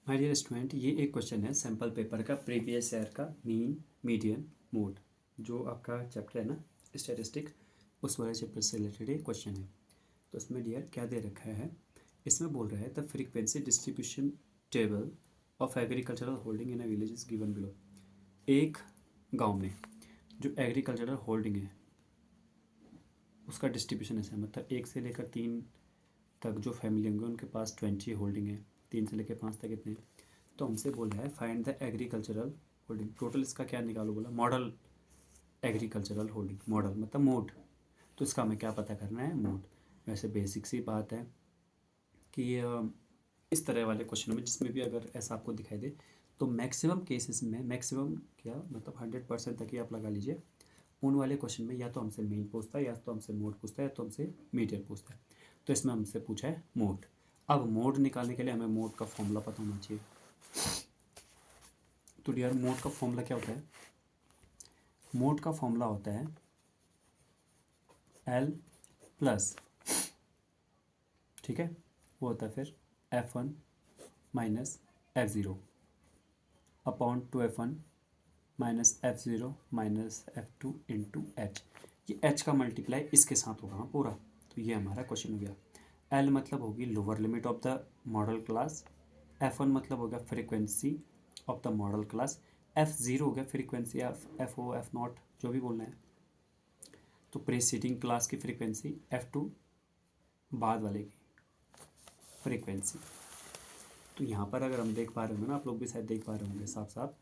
My dear student, ये एक question है सैम्पल पेपर का प्रीवियस ईयर का मीन मीडियन मोड जो आपका चैप्टर है ना स्टैटिस्टिक, उस वाले चैप्टर से रिलेटेड ये क्वेश्चन है। तो इसमें डियर क्या दे रखा है, इसमें बोल रहा है the frequency distribution table of agricultural holding in a village is given below. एक गाँव में जो एग्रीकल्चरल होल्डिंग है उसका डिस्ट्रीब्यूशन ऐसा है, मतलब 1 से लेकर 3 तक जो फैमिली होंगे उनके पास 20 होल्डिंग है, 3 से लेकर 5 तक इतने। तो हमसे बोल रहा है find the agricultural holding, total इसका क्या निकालो बोला, मॉडल एग्रीकल्चरल होल्डिंग, मॉडल मतलब मोड। तो इसका हमें क्या पता करना है, मोड। वैसे बेसिक सी बात है कि इस तरह वाले क्वेश्चनों में जिसमें भी अगर ऐसा आपको दिखाई दे तो मैक्सिमम केसेस में, मैक्सिमम क्या मतलब 100% तक ही आप लगा लीजिए, उन वाले क्वेश्चन में या तो हमसे मेन पूछता है, या तो हमसे मोड पूछता है, या तो हमसे मीडियन पूछता है। तो इसमें हमसे पूछा है मोड। अब मोड निकालने के लिए हमें मोड का फॉर्मूला पता होना चाहिए। तो डियर मोड का फॉर्मूला क्या होता है, मोड का फॉर्मूला होता है एल प्लस, ठीक है, वो होता है फिर F1 minus F0 upon 2F1 minus F0 minus F2 into H. ये एच का मल्टीप्लाई इसके साथ होगा पूरा। तो ये हमारा क्वेश्चन हो गया। एल मतलब होगी lower limit of the model class, F1 मतलब हो गया frequency of the model class, F0 हो गया फ्रीक्वेंसी ऑफ FO F0 जो भी बोलना है। तो प्रीसीडिंग क्लास की फ्रीक्वेंसी, F2 बाद वाले की फ्रीक्वेंसी। तो यहाँ पर अगर हम देख पा रहे होंगे ना, आप लोग भी शायद देख पा रहे होंगे साफ साफ,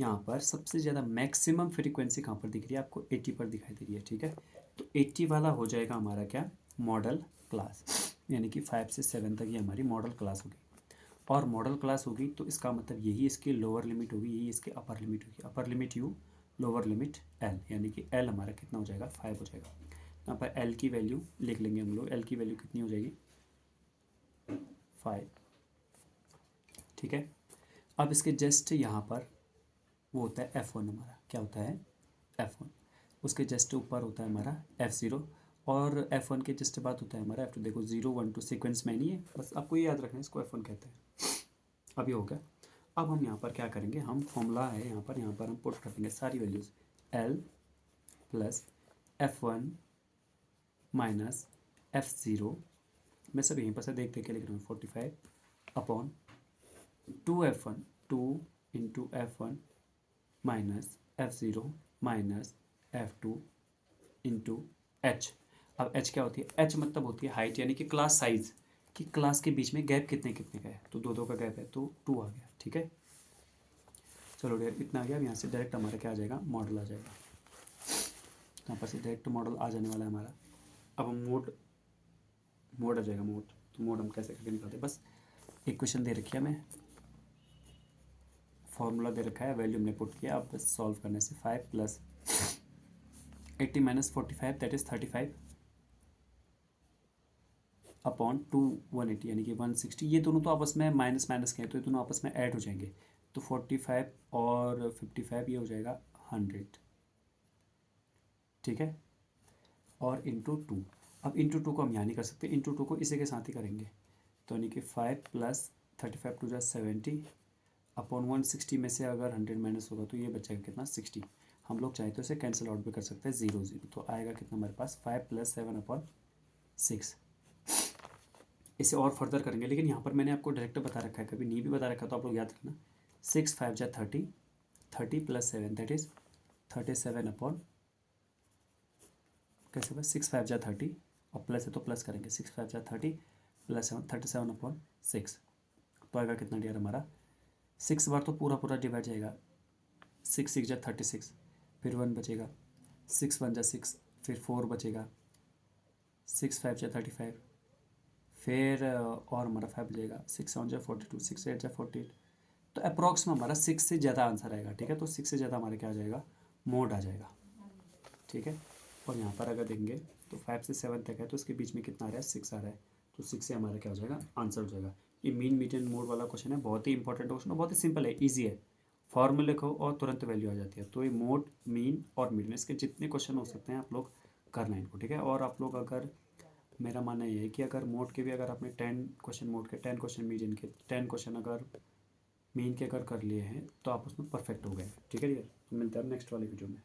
यहाँ पर सबसे ज़्यादा मैक्सिमम फ्रीक्वेंसी कहाँ पर दिख रही है आपको, 80 पर दिखाई दे रही है, ठीक है। तो 80 वाला हो जाएगा हमारा क्या, मॉडल क्लास, यानी कि 5 से 7 तक ये हमारी मॉडल क्लास होगी। और मॉडल क्लास होगी तो इसका मतलब यही इसकी लोअर लिमिट होगी, यही इसकी अपर लिमिट होगी। Upper limit you, lower limit L, यानी कि एल हमारा कितना हो जाएगा, 5 हो जाएगा। यहाँ पर एल की वैल्यू लिख लेंगे हम लोग, एल की वैल्यू कितनी हो जाएगी, 5, ठीक है। अब इसके जस्ट यहाँ पर वो होता है F1, हमारा क्या होता है F1, उसके जस्ट ऊपर होता है हमारा F0, और F1 के जस्ट बाद होता है हमारा F2। देखो 0 1 2 सीक्वेंस में नहीं है, बस आपको ये याद रखना है, इसको F1 कहते हैं। अब ये हो गया। अब हम यहाँ पर क्या करेंगे, हम फॉर्मूला है यहाँ पर हम पुट कर देंगे सारी values, L plus F1 minus F0, मैं सब यहीं पर से देख देख के लिख रहा हूँ, 45 upon 2F1, 2 into F1 minus F0 minus F2 into H. अब एच क्या होती है, एच मतलब होती है हाइट, यानी कि क्लास साइज, कि क्लास के बीच में गैप कितने कितने का है। तो दो दो का गैप है तो 2 आ गया, ठीक है। चलो डियर इतना आ गया। अब यहाँ से डायरेक्ट हमारा क्या आ जाएगा, मॉडल आ जाएगा। यहाँ पर से डायरेक्ट मॉडल आ जाने वाला है हमारा। अब हम मोड आ जाएगा, मोड। तो मोड हम कैसे करके निकालते हैं, बस इक्वेशन दे रखी है हमें, फॉर्मूला दे रखा है, वैल्यू हमने पुट किया। अब बस सॉल्व करने से 5 plus 80 minus 45 that is 35 upon 2 180 यानी कि 160। ये दोनों तो आपस में माइनस माइनस के हैं तो ये दोनों आपस में ऐड हो जाएंगे। तो 45 और 55 ये हो जाएगा 100, ठीक है, और इंटू 2। अब इंटू 2 को हम यहाँ नहीं कर सकते, इंटू 2 को इसी के साथ ही करेंगे। तो यानी कि 5 प्लस 35 टू जा 70 अपॉन 160 में से अगर 100 माइनस होगा तो ये बचेगा कितना, 60। हम लोग चाहे तो इसे कैंसिल आउट भी कर सकते हैं, 0 0। तो आएगा कितना हमारे पास, 5 प्लस 7 अपॉन 6। इसे और फर्दर करेंगे, लेकिन यहाँ पर मैंने आपको डायरेक्ट बता रखा है, कभी नहीं भी बता रखा तो आप लोग याद रखना। 6 5 जा 30, 30 प्लस 7 दैट इज 37 अपॉन, कैसे बस 6 5 जा 30 और प्लस है तो प्लस करेंगे, 6 5 जा 30 प्लस 7 37 अपॉन 6। तो आएगा कितना डियर हमारा, 6 बार तो पूरा पूरा डिवाइड जाएगा, 6 6 जा 36, फिर 1 बचेगा, 6 1 जा 6, फिर 4 बचेगा, 6 5 जा 35, फिर और हमारा 5 बचेगा, 6 7 जा 42, 6 8 जा 48। तो अप्रॉक्स में हमारा 6 से ज़्यादा आंसर आएगा, ठीक है। तो 6 से ज़्यादा हमारा क्या आ जाएगा, मोड आ जाएगा, ठीक है। और यहाँ पर अगर देखेंगे तो 5 से 7 तक है तो इसके बीच में कितना आ रहा है, 6 आ रहा है। तो 6 से हमारा क्या हो जाएगा, आंसर हो जाएगा। ये मीन मीडियन मोड वाला क्वेश्चन है, बहुत ही इंपॉर्टेंट क्वेश्चन है, बहुत ही सिंपल है, ईजी है। फॉर्मूले लिखो और तुरंत वैल्यू आ जाती है। तो ये मोड, मीन और मीडियन, इसके जितने क्वेश्चन हो सकते हैं आप लोग करना इनको, ठीक है। और आप लोग अगर, मेरा मानना ये है कि अगर मोड के भी अगर आपने 10 क्वेश्चन मोड के, 10 क्वेश्चन मीडियन के, 10 क्वेश्चन अगर मीन के अगर कर लिए हैं तो आप उसमें परफेक्ट हो गए। ठीक है डियर, मिलते हैं नेक्स्ट वाले वीडियो में।